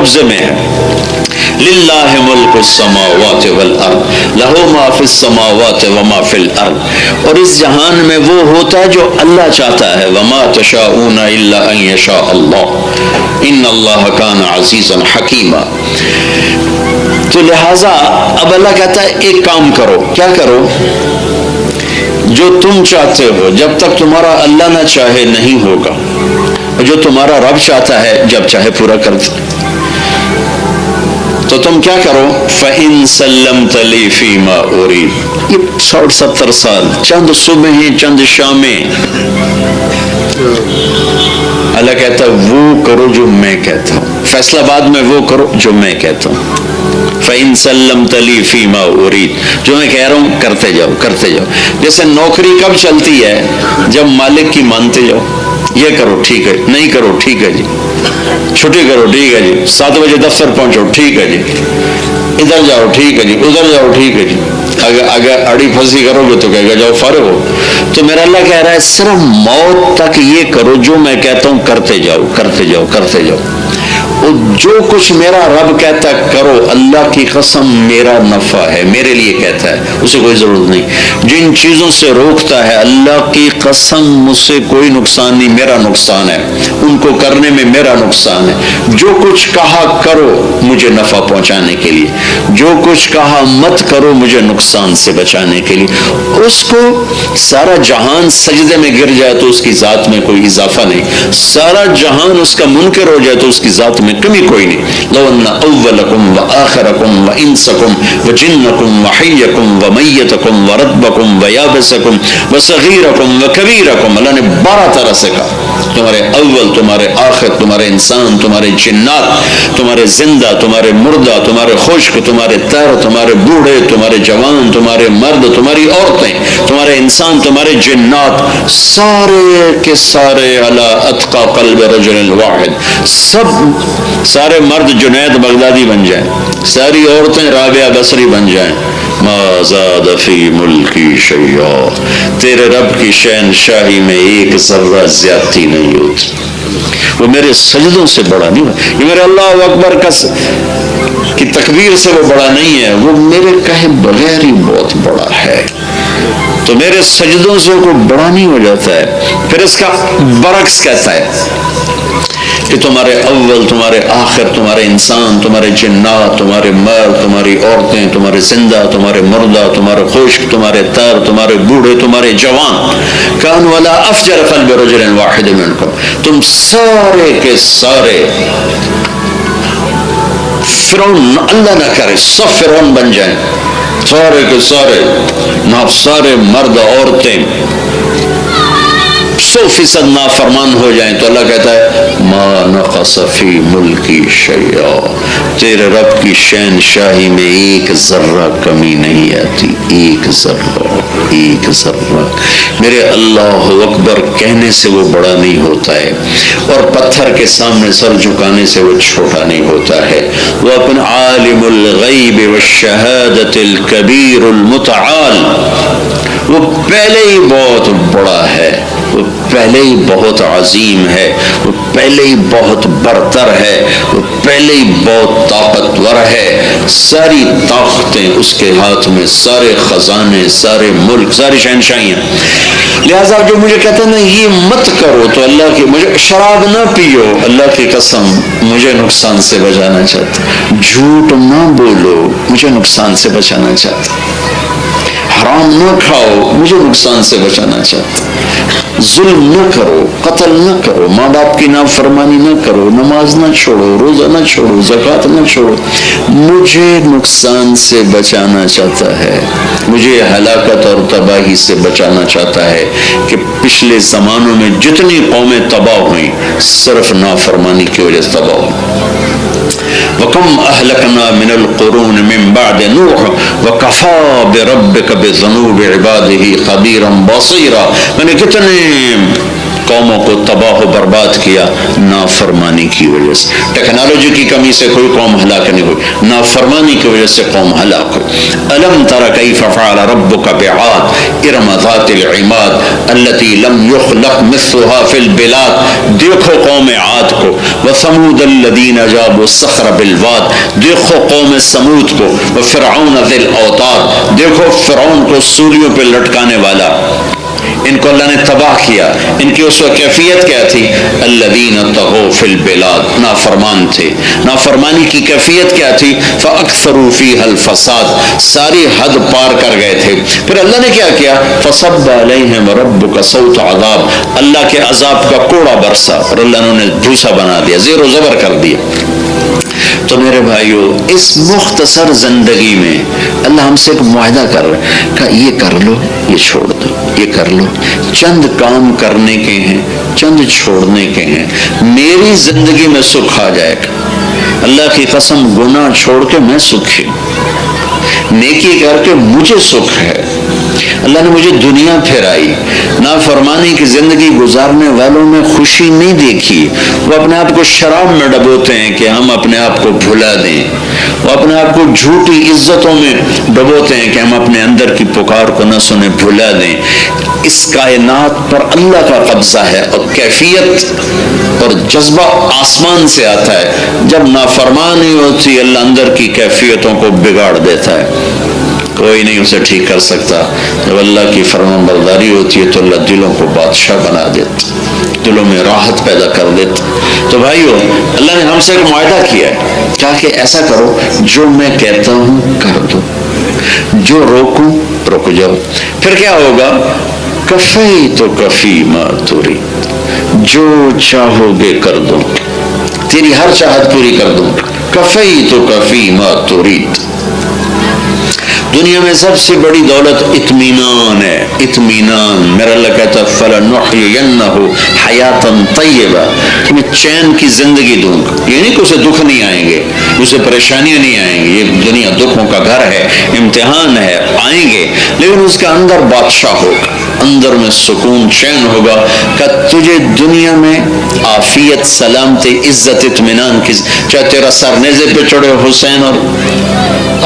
قبضے میں ہے. للہ ملک السماوات والارض لہ ما فی السماوات وما فی الارض. اور اس جہان میں وہ ہوتا ہے جو اللہ چاہتا ہے. وما تشاءون الا ان یشاء اللہ ان اللہ کان عزیزا حکیما. تو لہٰذا اب اللہ کہتا ہے ایک کام کرو. کیا کرو؟ جو تم چاہتے ہو جب تک تمہارا اللہ نہ چاہے نہیں ہوگا، جو تمہارا رب چاہتا ہے جب چاہے پورا کر دے. تو تم کیا کرو؟ فَإِن سَلَّمْتَ لِي فِي مَا أُرِيدُ. یہ 60-70 سال، چند صبحیں چند شامیں، اللہ کہتا ہے وہ کرو جو میں کہتا ہوں، فیصلہ بعد میں وہ کرو جو میں کہتا ہوں. فَإِن سَلَّمْتَ لِي فِي مَا أُرِيدُ. جو میں کہہ رہا ہوں کرتے جاؤ کرتے جاؤ. جیسے نوکری کب چلتی ہے؟ جب مالک کی مانتے جاؤ. یہ کرو ٹھیک ہے، نہیں کرو ٹھیک ہے جی، چھٹی کرو ٹھیک ہے جی، 7 بجے دفتر پہنچو ٹھیک ہے جی، ادھر جاؤ ٹھیک ہے جی، ادھر جاؤ ٹھیک ہے جی. اگر اڑی پھنسی کرو گے تو کہے گا جاؤ فارغ ہو. تو میرا اللہ کہہ رہا ہے صرف موت تک یہ کرو جو میں کہتا ہوں کرتے جاؤ کرتے جاؤ کرتے جاؤ. اور جو کچھ میرا رب کہتا ہے کرو. اللہ کی قسم میرا نفع ہے، میرے لیے کہتا ہے، اسے کوئی ضرورت نہیں. جن چیزوں سے روکتا ہے اللہ کی قسم مجھ سے کوئی نقصان نہیں، میرا نقصان ہے. ان کو کرنے میں میرا نقصان ہے. جو کچھ کہا کرو مجھے نفع پہنچانے کے لیے، جو کچھ کہا مت کرو مجھے نقصان سے بچانے کے لیے. اس کو سارا جہان سجدے میں گر جائے تو اس کی ذات میں کوئی اضافہ نہیں. سارا جہان اس کا منکر ہو جائے تو اس کی ذات میں کمی کوئی نہیں. لو ان اولکم وآخرکم وانسکم وجنکم وحیکم ومیتکم ورتبکم ویابسکم وصغیرکم وکبیرکم. اللہ نے 12 طرح سے کہا، تمہارے اول، تمہارے آخر، تمہارے انسان، تمہارے جنات، تمہارے زندہ، تمہارے مردہ، تمہارے خشک، تمہارے تر، تمہارے بوڑھے، تمہارے جوان، تمہارے مرد، تمہاری عورتیں، تمہارے انسان، تمہارے جنات، سارے کے سارے علی اتقى قلب رجل واحد. سارے مرد جنید بغدادی بن جائیں، ساری عورتیں رابعہ بصری بن جائیں. ما زاد فی ملکی شیئا. تیرے رب کی شہنشاہی میں ایک ذرہ زیادتی نہیں ہوتی. وہ میرے سجدوں سے بڑا نہیں ہے. یہ میرے اللہ اکبر کی تکبیر سے وہ بڑا نہیں ہے، وہ میرے کہے بغیر ہی بہت بڑا ہے. تو میرے سجدوں سے کوئی بڑا نہیں ہو جاتا ہے. پھر اس کا برعکس کہتا ہے کہ تمہارے اول، تمہارے آخر، تمہارے انسان، تمہارے جنات، تمہارے مرد، تمہاری عورتیں، تمہارے زندہ، تمہارے مردہ، تمہارے خشک، تمہارے تر، تمہارے بوڑھے، تمہارے جوان، کانوا لا افجر قلب رجل واحد منکم. تم سارے کے سارے فرعون، اللہ نہ کرے سب فرعون بن جائیں، سارے کے سارے سارے مرد عورتیں 100% نافرمان ہو جائیں تو اللہ کہتا ہے ما نقص فی ملکی شیئا. تیرے رب کی شہنشاہی میں ایک ذرہ کمی نہیں آتی، ایک ذرہ، ایک ذرہ. میرے اللہ اکبر کہنے سے وہ بڑا نہیں ہوتا ہے، اور پتھر کے سامنے سر جھکانے سے وہ چھوٹا نہیں ہوتا ہے. وہ اپنا عالم الغیب والشہادت الکبیر المتعال، وہ پہلے ہی بہت بڑا ہے، وہ پہلے ہی بہت عظیم ہے، وہ پہلے ہی بہت برتر ہے، وہ پہلے ہی بہت طاقتور ہے. ساری طاقتیں اس کے ہاتھ میں، سارے خزانے، سارے ملک، ساری شہنشاہیاں. لہٰذا جو مجھے کہتے ہیں نا یہ مت کرو، تو اللہ کی، مجھے شراب نہ پیو، اللہ کی قسم مجھے نقصان سے بچانا چاہتا. جھوٹ نہ بولو، مجھے نقصان سے بچانا چاہتا. حرام نہ کھاؤ، مجھے نقصان سے بچانا چاہتا. ظلم نہ کرو، قتل نہ کرو، ماں باپ کی نافرمانی نہ کرو، نماز نہ چھوڑو، روزہ نہ چھوڑو، زکوٰۃ نہ چھوڑو، مجھے نقصان سے بچانا چاہتا ہے. مجھے ہلاکت اور تباہی سے بچانا چاہتا ہے کہ پچھلے زمانوں میں جتنی قومیں تباہ ہوئیں صرف نافرمانی کی وجہ سے تباہ ہوئیں. وَكَمْ أَهْلَكْنَا مِنَ الْقُرُونِ مِنْ بَعْدِ نُوحٍ وَكَفَى بِرَبِّكَ بِذُنُوبِ عِبَادِهِ خَبِيرًا بَصِيرًا. میں نے کتنے قوموں کو تباہ و برباد کیا نافرمانی کی وجہ سے. ٹیکنالوجی کی کمی سے کوئی قوم ہلاک نہیں ہوئی، نافرمانی کی وجہ سے قوم ہلاک ہوئی. الم تر کیف فعل ربک بعاد ارم ذات العماد التي لم يخلق مثلها في البلاد. دیکھو قوم عاد کو. وثمود الذين جابوا الصخر بالواد. دیکھو قوم سمود کو. وفرعون ذی الاوتاد. دیکھو فرعون کو سولیوں پہ لٹکانے والا. ان کو اللہ نے تباہ کیا. ان کی اس وقت کیفیت کیا تھی؟ الذین طغوا فی البلاد، نافرمان تھے. نافرمانی کی کیفیت کیا تھی؟ فاکثروا فیہا الفساد، ساری حد پار کر گئے تھے. پھر اللہ نے کیا کیا؟ فصب علیہم ربک صوت عذاب، اللہ کے عذاب کا کوڑا برسا اور اللہ نے انہیں بھوسا بنا دیا، زیر و زبر کر دیا. تو میرے بھائیو، اس مختصر زندگی میں اللہ ہم سے ایک معاہدہ کر رہا ہے کہ یہ کر لو، یہ چھوڑ دو، یہ کر لو. چند کام کرنے کے ہیں، چند چھوڑنے کے ہیں. میری زندگی میں سکھ آ جائے گا. اللہ کی قسم، گناہ چھوڑ کے میں سکھی، نیکی کر کے مجھے سکھ ہے. اللہ نے مجھے دنیا پھیرائی. نافرمانی کی زندگی گزارنے والوں میں خوشی نہیں دیکھی. وہ اپنے آپ کو شراب میں ڈبوتے ہیں کہ ہم اپنے آپ کو بھلا دیں. وہ اپنے آپ کو جھوٹی عزتوں میں ڈبوتے ہیں کہ ہم اپنے اندر کی پکار کو نہ سنیں، بھلا دیں. اس کائنات پر اللہ کا قبضہ ہے اور کیفیت اور جذبہ آسمان سے آتا ہے. جب نافرمانی ہوتی، اللہ اندر کی کیفیتوں کو بگاڑ دیتا ہے. کوئی نہیں اسے ٹھیک کر سکتا. جب اللہ کی فرمان برداری ہوتی ہے تو اللہ دلوں کو بادشاہ بنا دیتا، دلوں میں راحت پیدا کر دیتا. تو بھائیو، اللہ نے ہم سے ایک معاہدہ کیا ہے، کہا کہ ایسا کرو، جو میں کہتا ہوں کر دو، جو روکوں رک جاؤ. پھر کیا ہوگا؟ کفی تو کفی ما ترید، جو چاہو گے کر دو، تیری ہر چاہت پوری کر دوں. کفی تو کفی ما ترید. دنیا میں سب سے بڑی دولت اطمینان ہے. اطمینان. میرا اللہ کہتا ہے فَلَنُحْيِيَنَّهُ حَيَاةً طَيِّبَةً، کہ میں چین کی زندگی دوں گا. یہ نہیں کہ اسے دکھ نہیں آئیں گے، اسے پریشانیاں نہیں آئیں گی. یہ دنیا دکھوں کا گھر ہے، امتحان ہے، آئیں گے، لیکن اس کے اندر بادشاہ ہوگا، اندر میں سکون چین ہوگا. کہ تجھے دنیا میں عافیت، سلامتی، عزت، اطمینان کی، چاہے تیرا سر نیزے پہ چڑھے حسین اور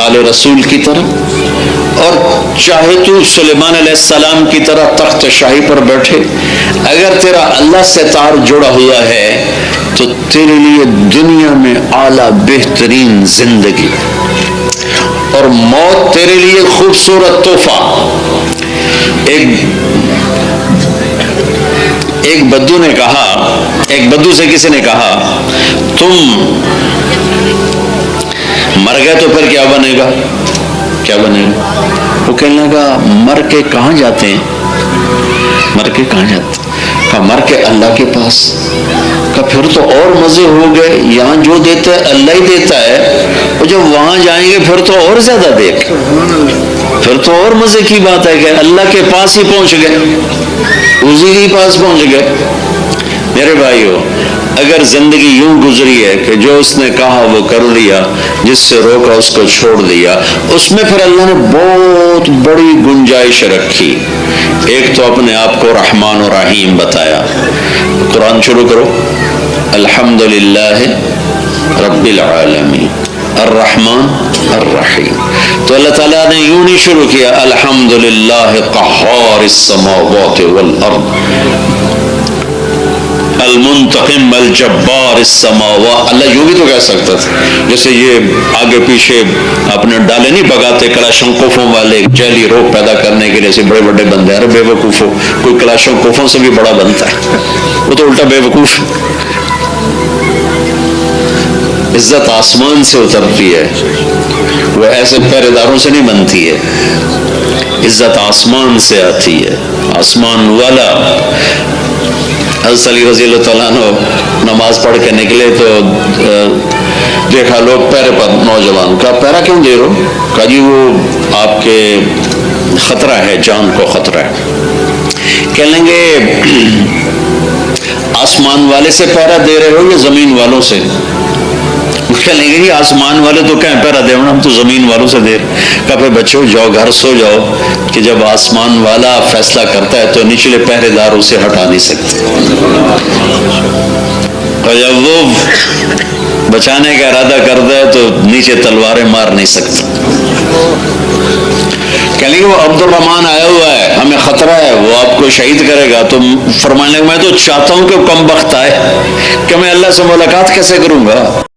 آل رسول کی طرح، اور چاہے تو سلیمان علیہ السلام کی طرح تخت شاہی پر بیٹھے. اگر تیرا اللہ سے تار جڑا ہوا ہے تو تیرے لیے دنیا میں اعلیٰ بہترین زندگی، اور موت تیرے لیے خوبصورت تحفہ. ایک بدو نے کہا، ایک بدو سے کسی نے کہا تم مر گئے تو پھر کیا بنے گا؟ کیا بنے گا؟ وہ کہنے لگا مر کے کہاں جاتے ہیں؟ مر کے کہاں جاتے ہیں؟ کہا مر کے اللہ کے پاس. کہا پھر تو اور مزے ہو گئے، یہاں جو دیتا ہے اللہ ہی دیتا ہے، اور جب وہاں جائیں گے پھر تو اور زیادہ دیکھ، پھر تو اور مزے کی بات ہے کہ اللہ کے پاس ہی پہنچ گئے، اسی کے پاس پہنچ گئے. میرے بھائیو، اگر زندگی یوں گزری ہے کہ جو اس نے کہا وہ کر لیا، جس سے روکا اس کو چھوڑ دیا، اس میں پھر اللہ نے بہت بڑی گنجائش رکھی. ایک تو اپنے آپ کو رحمان و رحیم بتایا. قرآن شروع کرو، الحمدللہ رب العالمین الرحمن الرحیم. تو اللہ تعالیٰ نے یوں نہیں شروع کیا الحمدللہ قہار السماوات والارض المنتقم الجبار السماوات. اللہ یوں بھی تو کہہ سکتا تھا، جیسے یہ آگے پیچھے اپنے ڈالے نہیں بگاتے کلاشنکوفوں والے جیلی روگ پیدا کرنے کے لیے سے بڑے بڑے بندے. ارے بے وقوفوں، کوئی کلاشنکوفوں سے بھی بڑا بنتا ہے، وہ تو الٹا بے وقوف. عزت آسمان سے اترتی ہے، وہ ایسے پہرے داروں سے نہیں بنتی ہے. عزت آسمان سے آتی ہے، آسمان والا. حضرت علی رضی اللہ تعالیٰ عنہ نماز پڑھ کے نکلے تو دیکھا لوگ پیرے پر، نوجوان. کہا پیرا کیوں دے رہو؟ کہا جی وہ آپ کے خطرہ ہے، جان کو خطرہ ہے. کہہ لیں گے آسمان والے سے پیرا دے رہے ہو یا زمین والوں سے؟ کہیں گے جی آسمان والے تو کہیں پہرا دے ہم تو زمین والوں سے دیر. کہا بچوں جاؤ گھر سو جاؤ کہ جب آسمان والا فیصلہ کرتا ہے تو نچلے پہرے دار اسے ہٹا نہیں سکتے. اور جب وہ بچانے کا ارادہ کرتا ہے تو نیچے تلواریں مار نہیں سکتے. کہنے لگے وہ عبد الرحمان آیا ہوا ہے, ہمیں خطرہ ہے, وہ آپ کو شہید کرے گا. تو فرمانے لگے میں تو چاہتا ہوں کہ کم بخت آئے, کہ میں اللہ سے ملاقات کیسے کروں گا.